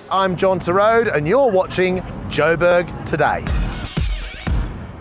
I'm John Terode and you're watching Joburg Today.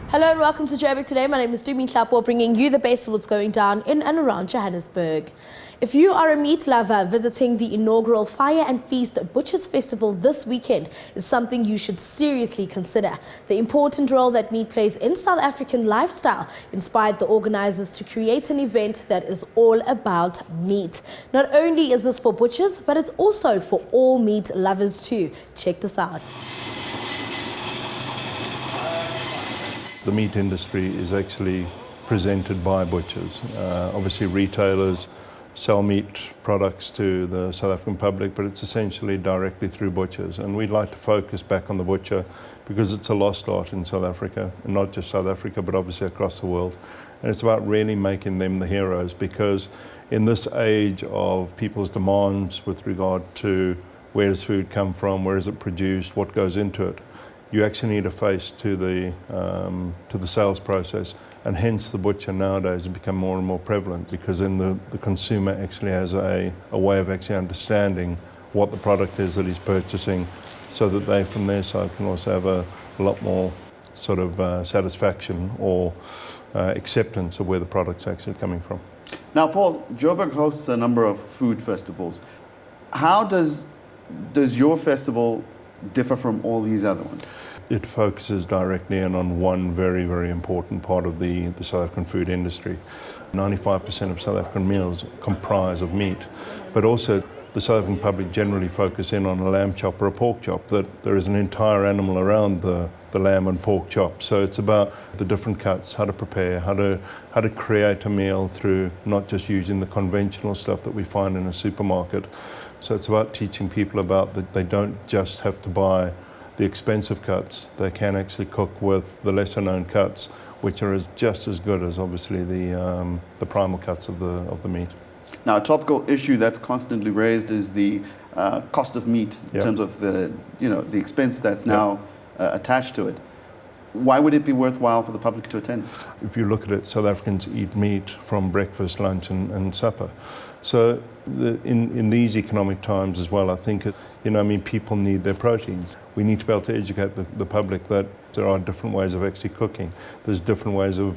Hello and welcome to Joburg Today. My name is Dumi Hlapo, bringing you the best of what's going down in and around Johannesburg. If you are a meat lover, visiting the inaugural Fire and Feast Butchers Festival this weekend is something you should seriously consider. The important role that meat plays in South African lifestyle inspired the organizers to create an event that is all about meat. Not only is this for butchers, but it's also for all meat lovers too. Check this out. The meat industry is actually presented by butchers. Obviously retailers sell meat products to the South African public, but it's essentially directly through butchers. And we'd like to focus back on the butcher because it's a lost art in South Africa, and not just South Africa, but obviously across the world. And it's about really making them the heroes, because in this age of people's demands with regard to where does food come from, where is it produced, what goes into it, you actually need a face to the sales process, and hence the butcher nowadays has become more and more prevalent, because then the consumer actually has a way of actually understanding what the product is that he's purchasing, so that they from their side can also have a lot more sort of satisfaction or acceptance of where the product's actually coming from. Now, Paul, Joburg hosts a number of food festivals. How does your festival differ from all these other ones? It focuses directly in on one very, very important part of the South African food industry. 95% of South African meals comprise of meat, but also the South African public generally focus in on a lamb chop or a pork chop, that there is an entire animal around the lamb and pork chop. So it's about the different cuts, how to prepare, how to create a meal through not just using the conventional stuff that we find in a supermarket. So it's about teaching people about that they don't just have to buy the expensive cuts, they can actually cook with the lesser known cuts, which are just as good as obviously the primal cuts of the meat. Now, a topical issue that's constantly raised is the cost of meat in terms of the expense that's now attached to it. Why would it be worthwhile for the public to attend? If you look at it, South Africans eat meat from breakfast, lunch and supper. So in these economic times as well, I think people need their proteins. We need to be able to educate the public that there are different ways of actually cooking. There's different ways of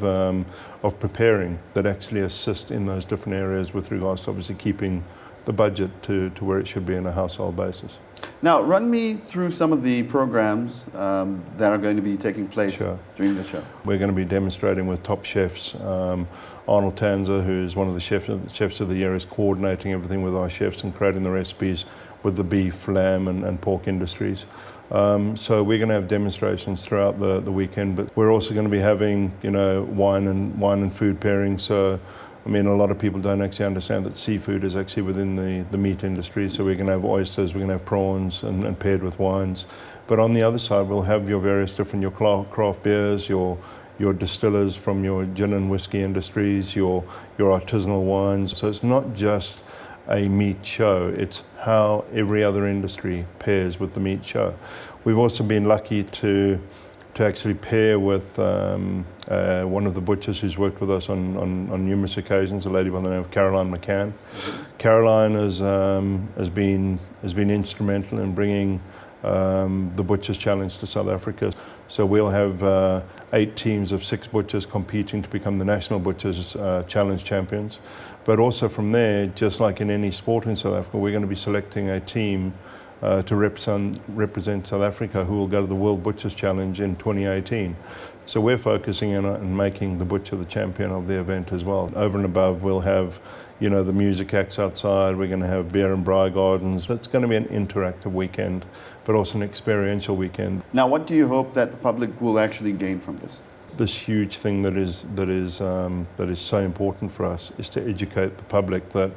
preparing that actually assist in those different areas with regards to obviously keeping the budget to where it should be on a household basis. Now, run me through some of the programs that are going to be taking place during the show. We're going to be demonstrating with top chefs. Arnold Tanzer, who's one of the chefs of the year, is coordinating everything with our chefs and creating the recipes with the beef, lamb and pork industries. So we're going to have demonstrations throughout the weekend, but we're also going to be having wine and food pairing. So I mean, a lot of people don't actually understand that seafood is actually within the meat industry. So we're going to have oysters, we're going to have prawns and paired with wines. But on the other side, we'll have your various different, your craft beers, your distillers from your gin and whiskey industries, your artisanal wines. So it's not just a meat show, it's how every other industry pairs with the meat show. We've also been lucky to actually pair with one of the butchers who's worked with us on numerous occasions, a lady by the name of Caroline McCann. Caroline has been instrumental in bringing the Butchers Challenge to South Africa. So we'll have 8 teams of 6 butchers competing to become the National Butchers Challenge champions. But also from there, just like in any sport in South Africa, we're going to be selecting a team to represent South Africa who will go to the World Butchers Challenge in 2018. So we're focusing in on making the butcher the champion of the event as well. Over and above, we'll have the music acts outside, we're going to have beer and braai gardens. It's going to be an interactive weekend, but also an experiential weekend. Now, what do you hope that the public will actually gain from this? This huge thing that is so important for us is to educate the public that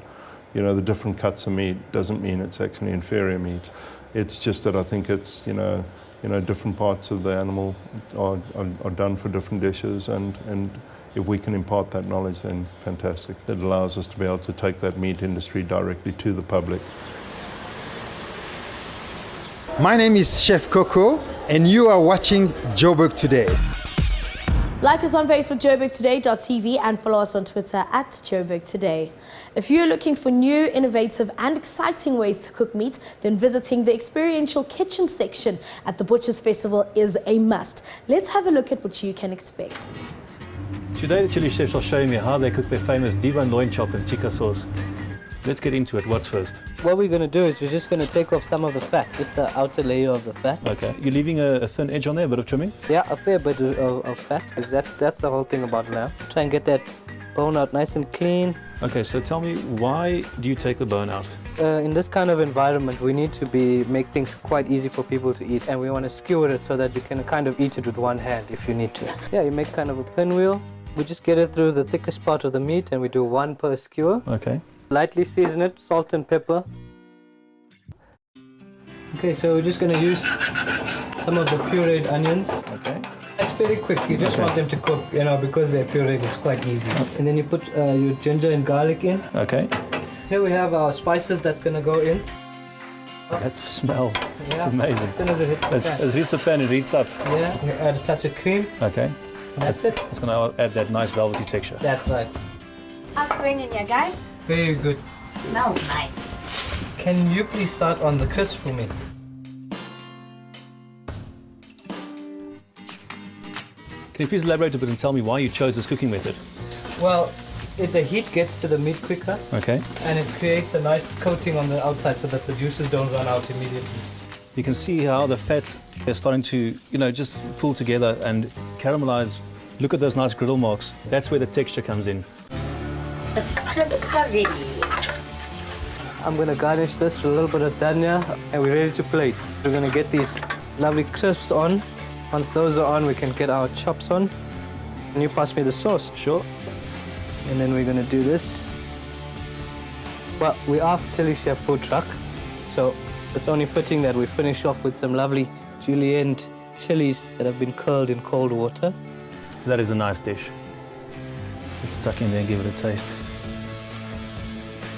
the different cuts of meat doesn't mean it's actually inferior meat. It's just that I think it's different parts of the animal are done for different dishes, and if we can impart that knowledge, then fantastic. It allows us to be able to take that meat industry directly to the public. My name is Chef Coco, and you are watching Joburg Today. Like us on Facebook, joburgtoday.tv, and follow us on Twitter at joburgtoday. If you're looking for new, innovative and exciting ways to cook meat, then visiting the experiential kitchen section at the Butchers Festival is a must. Let's have a look at what you can expect. Today the chili chefs are showing me how they cook their famous deboned loin chop in tikka sauce. Let's get into it. What's first? What we're going to do is we're just going to take off some of the fat, just the outer layer of the fat. Okay. You're leaving a thin edge on there, a bit of trimming? Yeah, a fair bit of fat, because that's the whole thing about lamb. Try and get that bone out nice and clean. Okay, so tell me, why do you take the bone out? In this kind of environment, we need to make things quite easy for people to eat, and we want to skewer it so that you can kind of eat it with one hand if you need to. Yeah, you make kind of a pinwheel. We just get it through the thickest part of the meat, and we do one per skewer. Okay. Lightly season it, salt and pepper. Okay, so we're just going to use some of the pureed onions. Okay. It's very quick, you just want them to cook, because they're pureed, it's quite easy. And then you put your ginger and garlic in. Okay. Here we have our spices that's going to go in. That smell, Yeah. it's amazing. As soon as it hits the pan. As hits the pan, it heats up. Yeah, you add a touch of cream. Okay. That's it. It's going to add that nice velvety texture. That's right. How's it going in here, guys? Very good. Smells nice. Can you please start on the crisp for me? Can you please elaborate a bit and tell me why you chose this cooking method? Well, the heat gets to the meat quicker, Okay. and it creates a nice coating on the outside so that the juices don't run out immediately. You can see how the fat is starting to, just pull together and caramelize. Look at those nice griddle marks. That's where the texture comes in. The crisps are ready. I'm going to garnish this with a little bit of dhania, and we're ready to plate. We're going to get these lovely crisps on. Once those are on, we can get our chops on. Can you pass me the sauce? Sure. And then we're going to do this. Well, we are Chilli Chef food truck, so it's only fitting that we finish off with some lovely julienne chilies that have been curled in cold water. That is a nice dish. Let's tuck in there and give it a taste.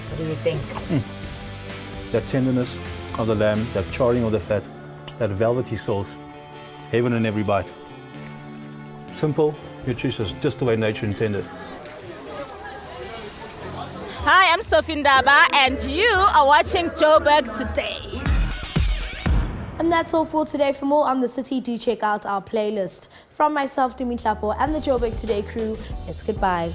What do you think? That tenderness of the lamb, that charring of the fat, that velvety sauce, heaven in every bite. Simple, nutritious, just the way nature intended. Hi, I'm Sophie Ndaba, and you are watching Joburg Today. And that's all for today. For more on the city, do check out our playlist. From myself, Dumi Tlapo, and the Joburg Today crew, it's goodbye.